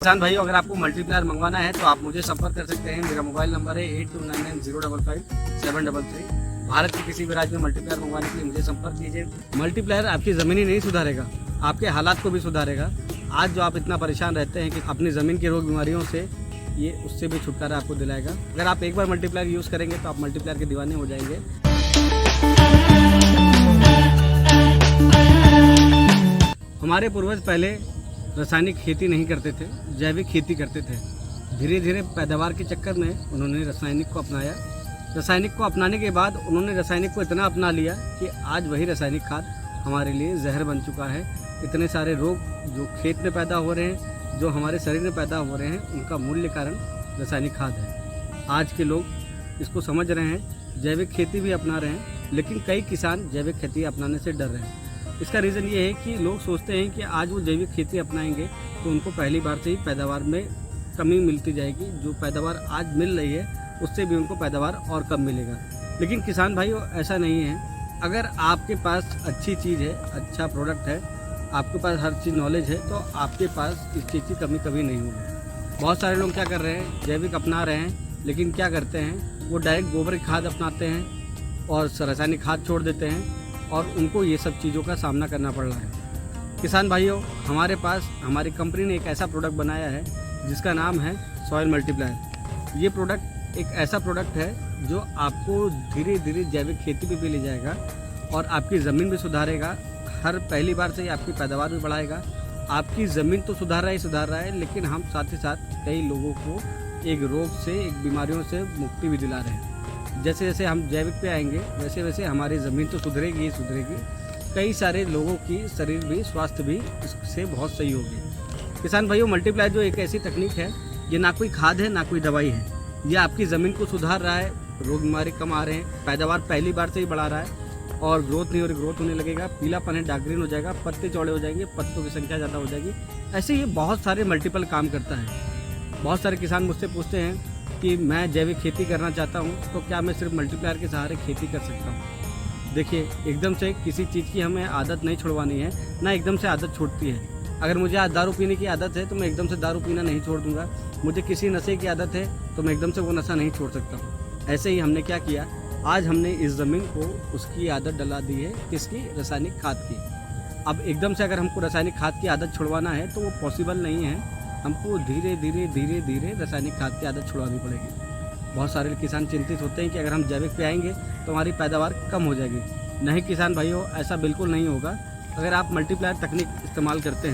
किसान भाई, अगर आपको मल्टीप्लायर मंगवाना है तो आप मुझे संपर्क कर सकते हैं। मेरा मोबाइल नंबर है 8299055755। भारत के किसी भी राज्य में मल्टीप्लायर मंगवाने के लिए मुझे संपर्क कीजिए। मल्टीप्लायर आपकी ज़मीन ही नहीं सुधारेगा, आपके हालात को भी सुधारेगा। आज जो आप इतना परेशान रहते हैं कि अपनी ज़मीन की रोग बीमारियों से, ये उससे भी छुटकारा आपको दिलाएगा। अगर आप एक बार मल्टीप्लायर यूज़ करेंगे तो आप मल्टीप्लायर के दीवाने हो जाएंगे। हमारे पूर्वज पहले रासायनिक खेती नहीं करते थे, जैविक खेती करते थे। धीरे धीरे पैदावार के चक्कर में उन्होंने रासायनिक को अपनाया। रासायनिक को अपनाने के बाद उन्होंने रासायनिक को इतना अपना लिया कि आज वही रासायनिक खाद हमारे लिए जहर बन चुका है। इतने सारे रोग जो खेत में पैदा हो रहे हैं, जो हमारे शरीर में पैदा हो रहे हैं, उनका मूल्य कारण रासायनिक खाद है। आज के लोग इसको समझ रहे हैं, जैविक खेती भी अपना रहे हैं, लेकिन कई किसान जैविक खेती अपनाने से डर रहे हैं। इसका रीज़न ये है कि लोग सोचते हैं कि आज वो जैविक खेती अपनाएंगे तो उनको पहली बार से ही पैदावार में कमी मिलती जाएगी। जो पैदावार आज मिल रही है उससे भी उनको पैदावार और कम मिलेगा। लेकिन किसान भाइयों, ऐसा नहीं है। अगर आपके पास अच्छी चीज़ है, अच्छा प्रोडक्ट है, आपके पास हर चीज़ नॉलेज है, तो आपके पास इस चीज़ की कमी कभी नहीं होगी। बहुत सारे लोग क्या कर रहे हैं, जैविक अपना रहे हैं, लेकिन क्या करते हैं, वो डायरेक्ट गोबर की खाद अपनाते हैं और रासायनिक खाद छोड़ देते हैं, और उनको ये सब चीज़ों का सामना करना पड़ रहा है। किसान भाइयों, हमारे पास हमारी कंपनी ने एक ऐसा प्रोडक्ट बनाया है जिसका नाम है सॉइल मल्टीप्लायर। ये प्रोडक्ट एक ऐसा प्रोडक्ट है जो आपको धीरे धीरे जैविक खेती पे भी ले जाएगा और आपकी ज़मीन भी सुधारेगा। हर पहली बार से ही आपकी पैदावार भी बढ़ाएगा। आपकी ज़मीन तो सुधार रहा है, लेकिन हम साथ ही साथ कई लोगों को एक रोग से, एक बीमारियों से मुक्ति भी दिला रहे हैं। जैसे जैसे हम जैविक पे आएंगे, वैसे वैसे हमारी ज़मीन तो सुधरेगी ही सुधरेगी। कई सारे लोगों की शरीर भी, स्वास्थ्य भी इससे बहुत सही होगी। किसान भाइयों, मल्टीप्लायर जो एक ऐसी तकनीक है, ये ना कोई खाद है ना कोई दवाई है। ये आपकी ज़मीन को सुधार रहा है, रोग बीमारी कम आ रहे हैं, पैदावार पहली बार से ही बढ़ा रहा है, और ग्रोथ नहीं हो रही, ग्रोथ होने लगेगा, पीलापन है, डार्क ग्रीन हो जाएगा, पत्ते चौड़े हो जाएंगे, पत्तों की संख्या ज़्यादा हो जाएगी। ऐसे ये बहुत सारे मल्टीपल काम करता है। बहुत सारे किसान मुझसे पूछते हैं कि मैं जैविक खेती करना चाहता हूँ, तो क्या मैं सिर्फ मल्टीप्लायर के सहारे खेती कर सकता हूँ? देखिए, एकदम से किसी चीज़ की हमें आदत नहीं छुड़वानी है, ना एकदम से आदत छूटती है। अगर मुझे आज दारू पीने की आदत है तो मैं एकदम से दारू पीना नहीं छोड़ दूंगा। मुझे किसी नशे की आदत है तो मैं एकदम से वो नशा नहीं छोड़ सकता हूँ। ऐसे ही हमने क्या किया, आज हमने इस ज़मीन को उसकी आदत डला दी है, किसकी? रासायनिक खाद की। अब एकदम से अगर हमको रासायनिक खाद की आदत छुड़वाना है तो वो पॉसिबल नहीं है। हमको धीरे धीरे धीरे धीरे रासायनिक खाद की आदत छुड़वानी पड़ेगी। बहुत सारे किसान चिंतित होते हैं कि अगर हम जैविक पे आएंगे तो हमारी पैदावार कम हो जाएगी। नहीं किसान भाइयों, ऐसा बिल्कुल नहीं होगा। अगर आप मल्टीप्लायर तकनीक इस्तेमाल करते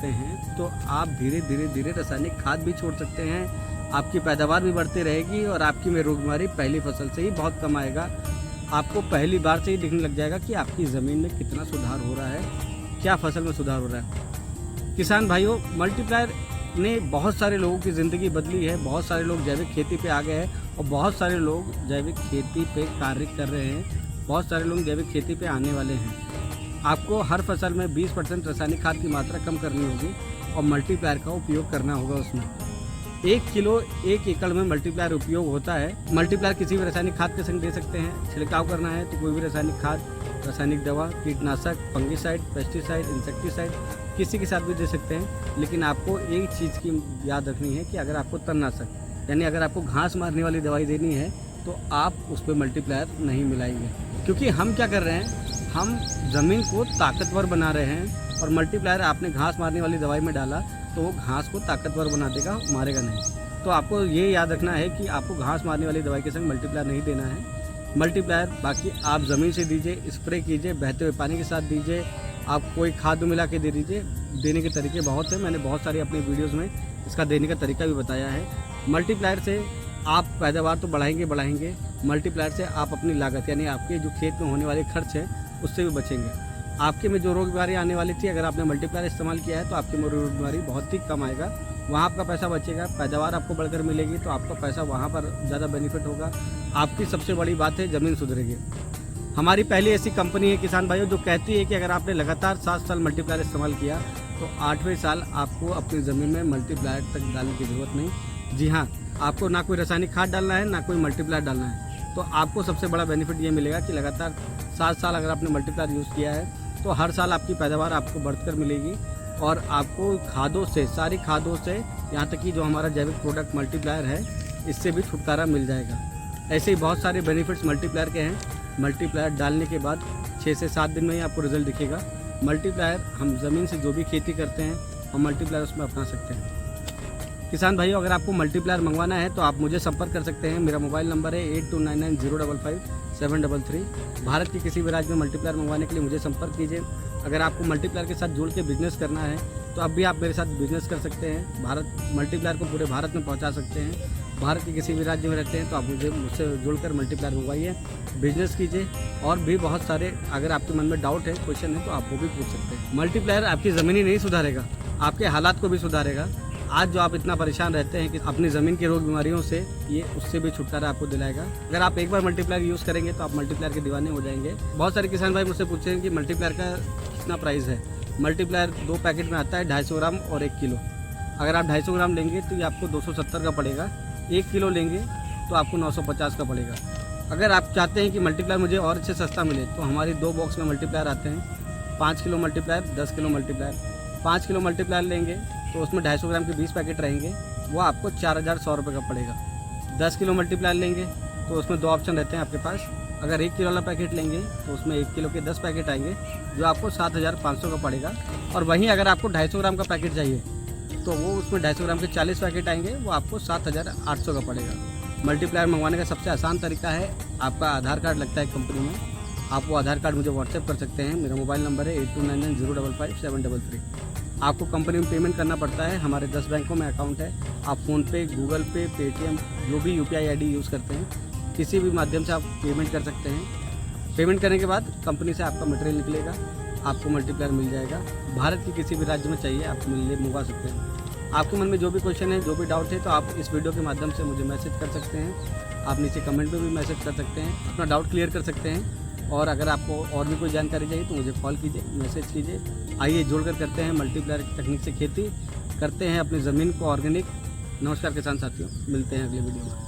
हैं, तो आप धीरे धीरे धीरे रासायनिक खाद भी छोड़ सकते हैं। आपकी पैदावार भी बढ़ती रहेगी और आपकी में रोग बीमारी पहली फसल से ही बहुत कम आएगा। आपको पहली बार से ही दिखने लग जाएगा कि आपकी ज़मीन में कितना सुधार हो रहा है, क्या फसल में सुधार हो रहा है। किसान भाइयों, मल्टीप्लायर ने बहुत सारे लोगों की ज़िंदगी बदली है। बहुत सारे लोग जैविक खेती पे आ गए हैं और बहुत सारे लोग जैविक खेती पे कार्य कर रहे हैं। बहुत सारे लोग जैविक खेती पे आने वाले हैं। आपको हर फसल में 20% रासायनिक खाद की मात्रा कम करनी होगी और मल्टीप्लायर का उपयोग करना होगा। उसमें 1 किलो 1 एकड़ में मल्टीप्लायर उपयोग होता है। मल्टीप्लायर किसी भी रासायनिक खाद के संग दे सकते हैं। छिड़काव करना है तो कोई भी रासायनिक खाद, रासायनिक दवा, कीटनाशक, फंगीसाइड, पेस्टिसाइड, इंसेक्टिसाइड किसी के साथ भी दे सकते हैं। लेकिन आपको एक चीज़ की याद रखनी है कि अगर आपको तणनाशक, यानी अगर आपको घास मारने वाली दवाई देनी है तो आप उस पर मल्टीप्लायर नहीं मिलाएंगे। क्योंकि हम क्या कर रहे हैं, हम ज़मीन को ताकतवर बना रहे हैं, और मल्टीप्लायर आपने घास मारने वाली दवाई में डाला तो वो घास को ताकतवर बना देगा, मारेगा नहीं। तो आपको ये याद रखना है कि आपको घास मारने वाली दवाई के संग मल्टीप्लायर नहीं देना है। मल्टीप्लायर बाकी आप ज़मीन से दीजिए, स्प्रे कीजिए, बहते हुए पानी के साथ दीजिए, आप कोई खाद मिला के दे दीजिए। देने के तरीके बहुत हैं, मैंने बहुत सारी अपनी वीडियोज़ में इसका देने का तरीका भी बताया है। मल्टीप्लायर से आप पैदावार तो बढ़ाएंगे, मल्टीप्लायर से आप अपनी लागत, यानी आपके जो खेत में होने वाले खर्च हैं उससे भी बचेंगे। आपके में जो रोग बीमारी आने वाली थी, अगर आपने मल्टीप्लायर इस्तेमाल किया है तो आपके में रोग बीमारी बहुत ही कम आएगा। वहाँ आपका पैसा बचेगा, पैदावार आपको बढ़कर मिलेगी, तो आपका पैसा वहाँ पर ज़्यादा बेनिफिट होगा। आपकी सबसे बड़ी बात है, ज़मीन सुधरेगी। हमारी पहली ऐसी कंपनी है किसान भाइयों जो कहती है कि अगर आपने लगातार 7 साल मल्टीप्लायर इस्तेमाल किया तो 8वें साल आपको अपनी ज़मीन में मल्टीप्लायर तक डालने की ज़रूरत नहीं। जी हाँ, आपको ना कोई रासायनिक खाद डालना है, ना कोई मल्टीप्लायर डालना है। तो आपको सबसे बड़ा बेनिफिट ये मिलेगा कि लगातार 7 साल अगर आपने मल्टीप्लायर यूज़ किया है तो हर साल आपकी पैदावार आपको बढ़कर मिलेगी। और आपको खादों से, सारी खादों से, यहाँ तक कि जो हमारा जैविक प्रोडक्ट मल्टीप्लायर है, इससे भी छुटकारा मिल जाएगा। ऐसे ही बहुत सारे बेनिफिट्स मल्टीप्लायर के हैं। मल्टीप्लायर डालने के बाद 6 से 7 दिन में ही आपको रिजल्ट दिखेगा। मल्टीप्लायर हम ज़मीन से जो भी खेती करते हैं हम मल्टीप्लायर उसमें अपना सकते हैं। किसान भाइयों, अगर आपको मल्टीप्लायर मंगवाना है तो आप मुझे संपर्क कर सकते हैं। मेरा मोबाइल नंबर है 8299055733। भारत के किसी भी राज्य में मल्टीप्लायर मंगवाने के लिए मुझे संपर्क कीजिए। अगर आपको मल्टीप्लायर के साथ जुड़ के बिजनेस करना है तो अब भी आप मेरे साथ बिजनेस कर सकते हैं। मल्टीप्लायर को पूरे भारत में पहुंचा सकते हैं। भारत के किसी भी राज्य में रहते हैं तो आप मुझसे जुड़कर मल्टीप्लायर मंगवाइए, बिजनेस कीजिए। और भी बहुत सारे अगर आपके मन में डाउट है, क्वेश्चन है, तो आप वो भी पूछ सकते हैं। मल्टीप्लायर आपकी ज़मीन ही नहीं सुधारेगा, आपके हालात को भी सुधारेगा। आज जो आप इतना परेशान रहते हैं कि अपनी ज़मीन की रोग बीमारियों से, ये उससे भी छुटकारा आपको दिलाएगा। अगर आप एक बार मल्टीप्लायर यूज़ करेंगे तो आप मल्टीप्लायर के दीवाने हो जाएंगे। बहुत सारे किसान भाई मुझसे पूछते हैं कि मल्टीप्लायर का कितना प्राइस है। मल्टीप्लायर 2 पैकेट में आता है, 250 ग्राम और 1 किलो। अगर आप 250 ग्राम लेंगे तो ये आपको 270 का पड़ेगा। 1 किलो लेंगे तो आपको 950 का पड़ेगा। अगर आप चाहते हैं कि मल्टीप्लायर मुझे और अच्छे सस्ता मिले तो हमारी 2 बॉक्स में मल्टीप्लायर आते हैं। 5 kilo multiplier, 10 kilo multiplier. 5 kilo multiplier लेंगे तो उसमें 250 ग्राम के 20 पैकेट रहेंगे, वो आपको 4100 रुपये का पड़ेगा। 10 किलो मल्टीप्लायर लेंगे तो उसमें 2 ऑप्शन रहते हैं आपके पास। अगर 1 किलो वाला पैकेट लेंगे तो उसमें 1 किलो के 10 पैकेट आएंगे, जो आपको 7500 का पड़ेगा। और वहीं अगर आपको 250 ग्राम का पैकेट चाहिए तो वो उसमें 250 ग्राम के 40 पैकेट आएंगे, वो आपको 7800 का पड़ेगा। मल्टीप्लायर मंगवाने का सबसे आसान तरीका है, आपका आधार कार्ड लगता है कंपनी में, आप वो आधार कार्ड मुझे व्हाट्सएप कर सकते हैं। मेरा मोबाइल नंबर है 8299055733। आपको कंपनी में पेमेंट करना पड़ता है। हमारे 10 बैंकों में अकाउंट है। आप फ़ोनपे, गूगल पे, पेटीएम, जो भी UPI ID यूज़ करते हैं, किसी भी माध्यम से आप पेमेंट कर सकते हैं। पेमेंट करने के बाद कंपनी से आपका मटेरियल निकलेगा, आपको मल्टीप्लायर मिल जाएगा। भारत के किसी भी राज्य में चाहिए आप मंगवा सकते हैं। आपके मन में जो भी क्वेश्चन है, जो भी डाउट है, तो आप इस वीडियो के माध्यम से मुझे मैसेज कर सकते हैं। आप नीचे कमेंट में भी मैसेज कर सकते हैं, अपना डाउट क्लियर कर सकते हैं। और अगर आपको और भी कोई जानकारी चाहिए तो मुझे कॉल कीजिए, मैसेज कीजिए। आइए जुड़कर करते हैं मल्टीप्लायर की तकनीक से खेती, करते हैं अपनी ज़मीन को ऑर्गेनिक। नमस्कार किसान साथियों, मिलते हैं अगले वीडियो में।